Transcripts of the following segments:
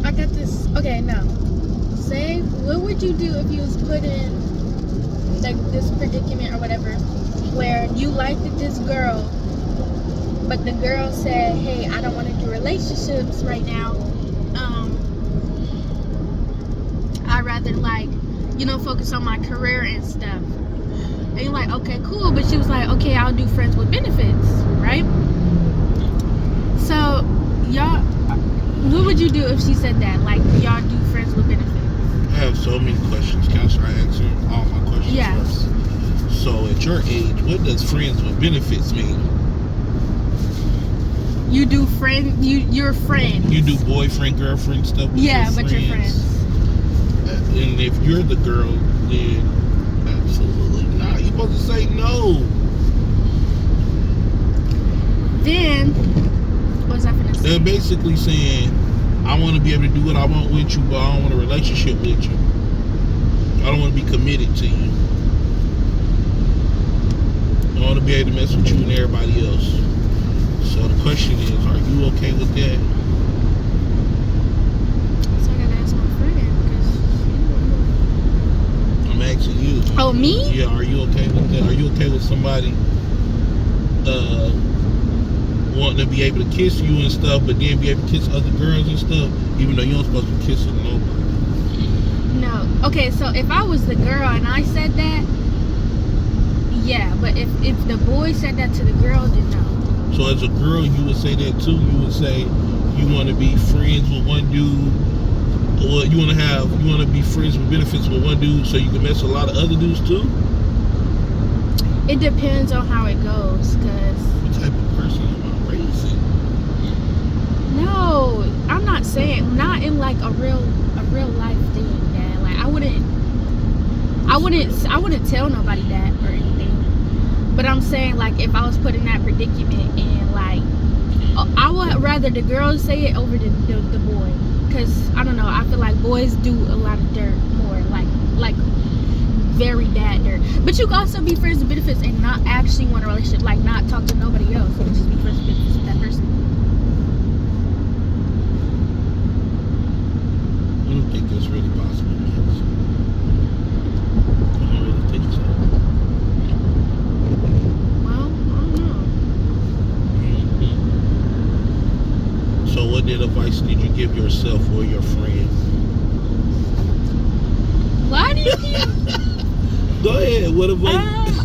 I got this. Okay, now, say, what would you do if you was put in, like, this predicament or whatever, where you liked this girl, but the girl said, hey, I don't want to do relationships right now. I'd rather, like, focus on my career and stuff. And you're like, okay, cool. But she was like, okay, I'll do friends with benefits, right? So, y'all, what would you do if she said that? Like, y'all do friends with benefits? I have so many questions. Can I start answering all my questions first? So, at your age, what does friends with benefits mean? You do you're friends. You do boyfriend, girlfriend stuff with your friends. But you're friends. And if you're the girl, then absolutely not. You're supposed to say no. Then, what was I finna say? They're basically saying, I want to be able to do what I want with you, but I don't want a relationship with you. I don't want to be committed to you. I want to be able to mess with you and everybody else. So the question is, are you okay with that? So I gotta ask my friend, because I'm asking you. Oh, me? Yeah, are you okay with that? Are you okay with somebody wanting to be able to kiss you and stuff, but then be able to kiss other girls and stuff, even though you're not supposed to be kissing nobody? No. Okay, so if I was the girl and I said that, yeah, but if the boy said that to the girl, then no. So as a girl, you would say that too? You would say you want to be friends with one dude, or you want to be friends with benefits with one dude so you can mess with a lot of other dudes too? It depends on how it goes, cause what type of person am I raising? No, I'm not saying, not in like a real life thing, Dad. Like I wouldn't tell nobody that or anything. But I'm saying, like, if I was put in that predicament and, like, I would rather the girl say it over the boy. Because, I don't know, I feel like boys do a lot of dirt more. Like very bad dirt. But you can also be friends with benefits and not actually want a relationship. Like, not talk to nobody else. You can just be friends with benefits with that person. I don't think that's really possible, man. I don't really think so. So what advice did you give yourself or your friend? Why do you keep... Go ahead, what advice?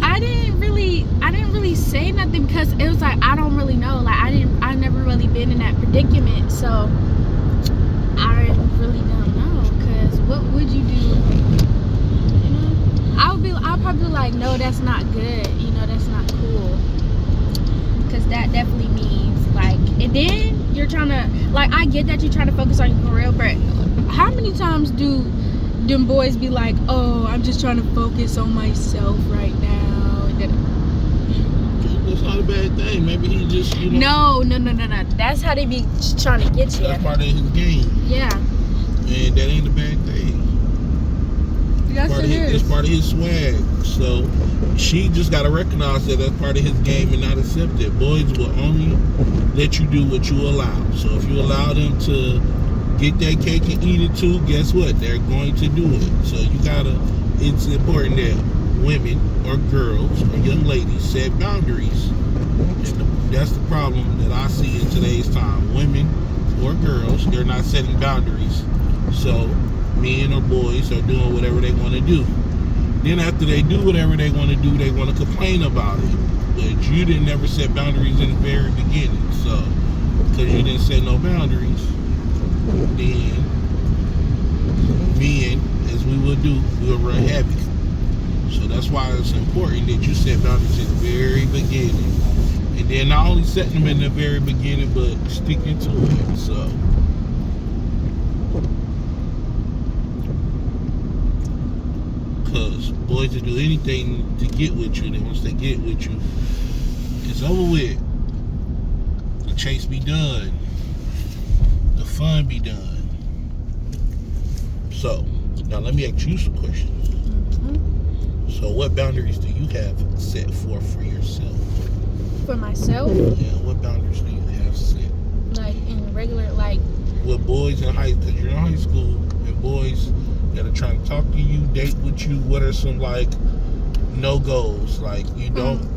I didn't really say nothing because it was like I don't really know. Like I never really been in that predicament, so I really don't know. Cause what would you do? I'll probably like, no, that's not good. That's not cool. Cause that definitely means like, and then you're trying to, like, I get that you're trying to focus on your career, but how many times do them boys be like, oh, I'm just trying to focus on myself right now? That's not a bad thing. Maybe he just, No. That's how they be trying to get you. That's part of his game. Yeah. And that ain't a bad thing. Yes, it is. It's part of his swag. So she just got to recognize that that's part of his game and not accept it. Boys will only let you do what you allow. So if you allow them to get that cake and eat it too, guess what? They're going to do it. So it's important that women or girls or young ladies set boundaries. And that's the problem that I see in today's time. Women or girls, they're not setting boundaries. So men or boys are doing whatever they want to do. Then after they do whatever they want to do, they want to complain about it. But you didn't ever set boundaries in the very beginning. So, because you didn't set no boundaries, then men, as we will do, will run havoc. So that's why it's important that you set boundaries in the very beginning. And then not only setting them in the very beginning, but sticking to it. So because boys will do anything to get with you, and then once they get with you, it's over with. The chase be done. The fun be done. So, now let me ask you some questions. Mm-hmm. So what boundaries do you have set for yourself? For myself? Yeah, what boundaries do you have set? Like in regular, like with boys in because you're in high school and boys that are trying to talk to you, date with you, what are some like no-goes? Like you don't,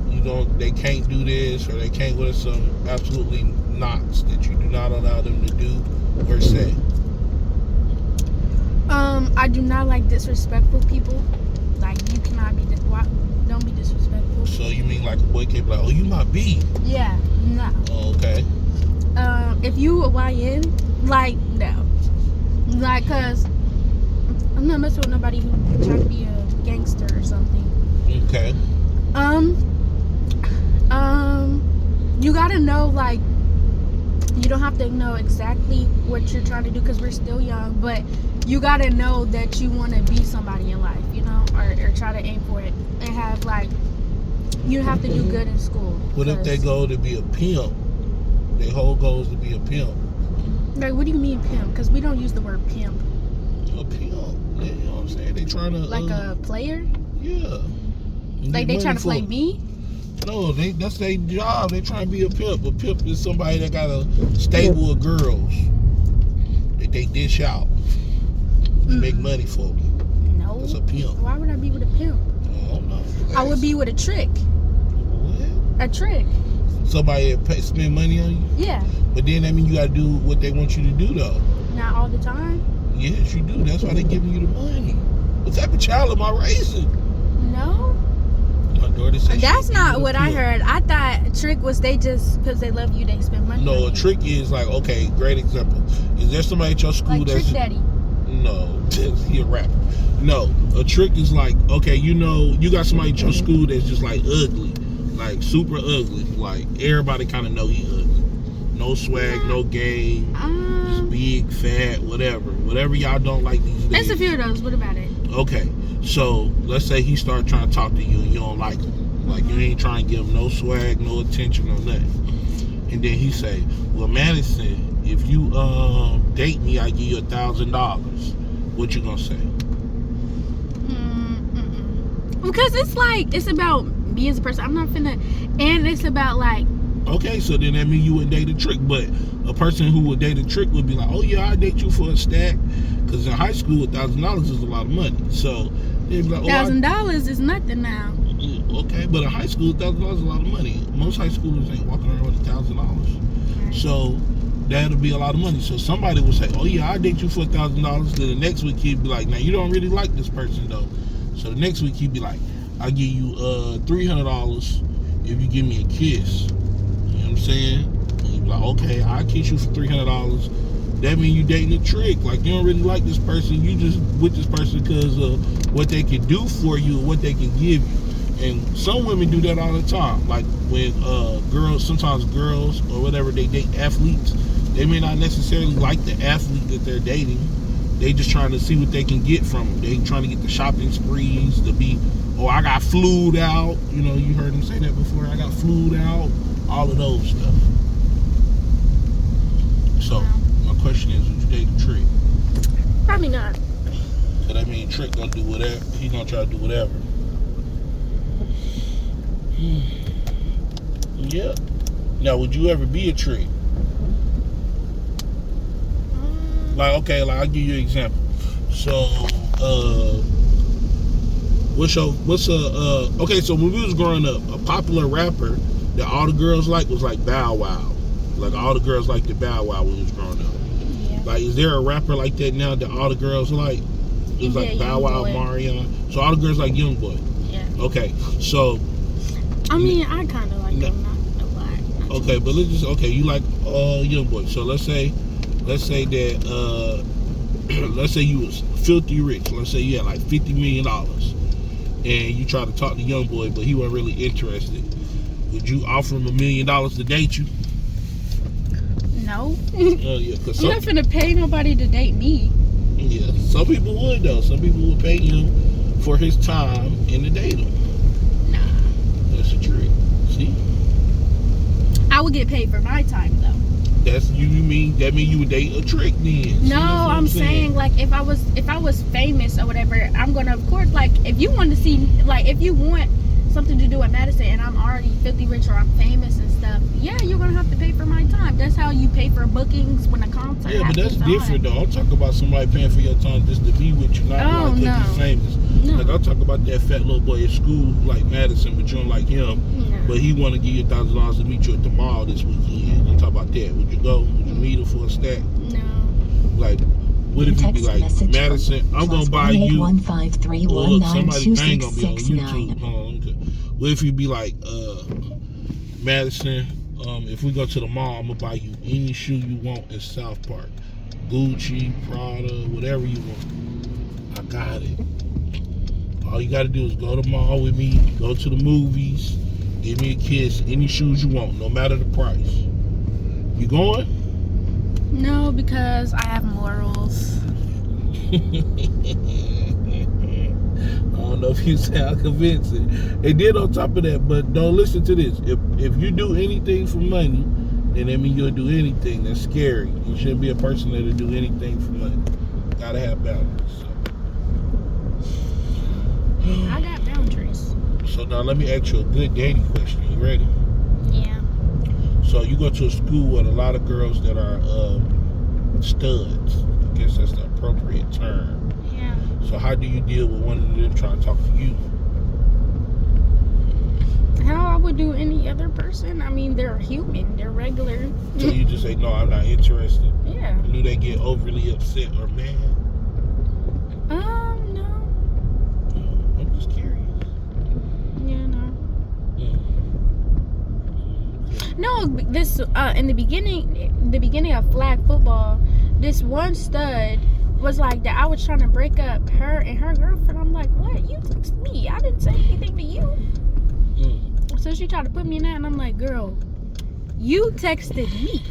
they can't do this, or they can't, what are some absolutely nots that you do not allow them to do or say? I do not like disrespectful people. Like, you cannot be, don't be disrespectful. So you mean like a boy can't be like, oh, you my B? Yeah, no. Oh, okay. If you a YN, like, no. Like, cause I'm not messing with nobody who trying to be a gangster or something. Okay. You gotta know, like, you don't have to know exactly what you're trying to do because we're still young, but you gotta know that you want to be somebody in life, you know, or try to aim for it and have, like, you have to do good in school. What if they go to be a pimp? Their whole goal is to be a pimp. Like, what do you mean pimp? Because we don't use the word pimp. A pimp, yeah, you know what I'm saying? They trying to like a player. Yeah. Like they trying to play me. No, that's their job. They trying to be a pimp. A pimp is somebody that got a stable of girls that they dish out and make money for them. No. That's a pimp. Why would I be with a pimp? I don't know. I would be with a trick. What? A trick. Somebody that spend money on you? Yeah. But then that means you gotta do what they want you to do though. Not all the time. Yes, you do. That's why they giving you the money. What type of child am I raising? No. My daughter said that's not what I heard. I thought trick was they just because they love you they spend money. No, a trick is like, okay, great example. Is there somebody at your school like that's Trick Daddy? No, he a rapper. No, a trick is like, okay, you know, you got somebody at your school that's just like ugly, like super ugly. Like everybody kind of know he ugly. No swag, no game, just big, fat, whatever y'all don't like these days. There's a few of those. What about it? Okay, so let's say he started trying to talk to you and you don't like him. Like you ain't trying to give him no swag, no attention, or nothing. And then he say, well, Madison, if you date me, I give you $1,000. What you gonna say? Because it's like, it's about me as a person. I'm not finna, and it's about like. Okay, so then that means you would date a trick, but a person who would date a trick would be like, oh yeah, I date you for a stack, because in high school, $1,000 is a lot of money. So they'd be like, $1,000 is nothing now. Okay, but in high school, $1,000 is a lot of money. Most high schoolers ain't walking around with $1,000. Right. So that'll be a lot of money. So somebody would say, oh yeah, I date you for $1,000. Then the next week he'd be like, now you don't really like this person though. So the next week he'd be like, I'll give you $300 if you give me a kiss. You know what I'm saying? And you'd be like, okay, I'll kiss you for $300. That means you dating a trick. Like you don't really like this person. You just with this person because of what they can do for you and what they can give you. And some women do that all the time. Like when sometimes girls or whatever, they date athletes. They may not necessarily like the athlete that they're dating. They just trying to see what they can get from them. They trying to get the shopping sprees, to be, oh, I got flued out. You know, you heard them say that before. I got flued out. All of those stuff. So, my question is, would you date a trick? Probably not. So that means Trick gonna do whatever. He gonna try to do whatever. Yeah. Now, would you ever be a trick? Like, okay, like I'll give you an example. So, okay, so when we was growing up, a popular rapper that all the girls like was like Bow Wow. Like all the girls liked the Bow Wow when we was growing up. Yeah. Like, is there a rapper like that now that all the girls like? It's like Bow Wow, Marion. So all the girls like Youngboy. Yeah. Okay, so. I mean, I kind of like him, not a lot. Okay, but let's just, you like Youngboy. So let's say that, let's say you was filthy rich. Let's say you had like $50 million. And you try to talk to Youngboy, but he wasn't really interested. Would you offer him $1 million to date you? No. Yeah, I'm not finna pay nobody to date me. Yeah, some people would though. Some people would pay him for his time and to date him. That's a trick. See? I would get paid for my time though. That's that mean you would date a trick then? No, I'm saying like if I was famous or whatever, I'm gonna, of course, like if you want to see, like if you want something to do with Madison and I'm already filthy rich or I'm famous and stuff, yeah, you're gonna have to pay for my time. That's how you pay for bookings when a concert Yeah, but that's happens, all different that. though. I'm talking about somebody paying for your time just to be with you, not Oh, like 'cause no. you famous. No. Like I'm talking about that fat little boy at school who like Madison, but you don't like him. No. But he want to give you $1,000 to meet you at the mall this weekend. I'm talking about that. Would you go? Would you meet him for a stack? No. Like, what if you be like, Madison, I'm gonna buy you. Well, look, somebody's thing gonna be on YouTube. Hold on, okay. What if you be like, Madison, if we go to the mall, I'm gonna buy you any shoe you want in South Park, Gucci, Prada, whatever you want. I got it. All you gotta do is go to the mall with me, go to the movies, give me a kiss, any shoes you want, no matter the price. You going? No, because I have morals. I don't know if you sound convincing. And then on top of that, but don't listen to this. If you do anything for money, then that means you'll do anything. That's scary. You shouldn't be a person that'll do anything for money. Gotta have balance. I got boundaries. So now let me ask you a good dating question. You ready? Yeah. So you go to a school with a lot of girls that are studs. I guess that's the appropriate term. Yeah. So how do you deal with one of them trying to talk to you? How I would do any other person. I mean, they're human. They're regular. So you just say, no, I'm not interested. Yeah. Do they get overly upset or mad? No. I'm just curious. Yeah, no. No, this in the beginning of flag football, this one stud was like that. I was trying to break up her and her girlfriend. I'm like, what? You texted me. I didn't say anything to you. So she tried to put me in that, and I'm like, girl, you texted me.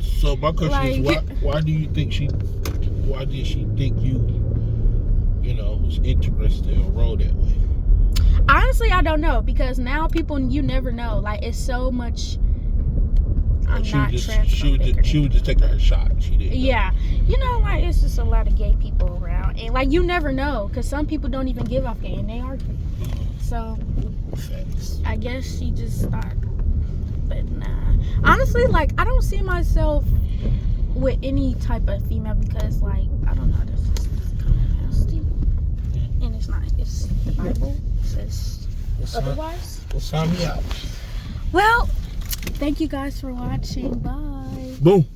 So my question Like- is, why do you think why did she think you was interested or rolled that way? Honestly, I don't know, because now people, you never know. Like, it's so much. I'm not transphobic. She was just taking her shot. She didn't. Yeah, like it's just a lot of gay people around, and like you never know, because some people don't even give off gay and they are gay. So Facts. I guess she just thought, but nah. Honestly, like I don't see myself with any type of female, because like I don't know, this is kind of nasty, and it's not. It's the Bible says otherwise. Well, sign me out. Well, thank you guys for watching. Bye. Boom.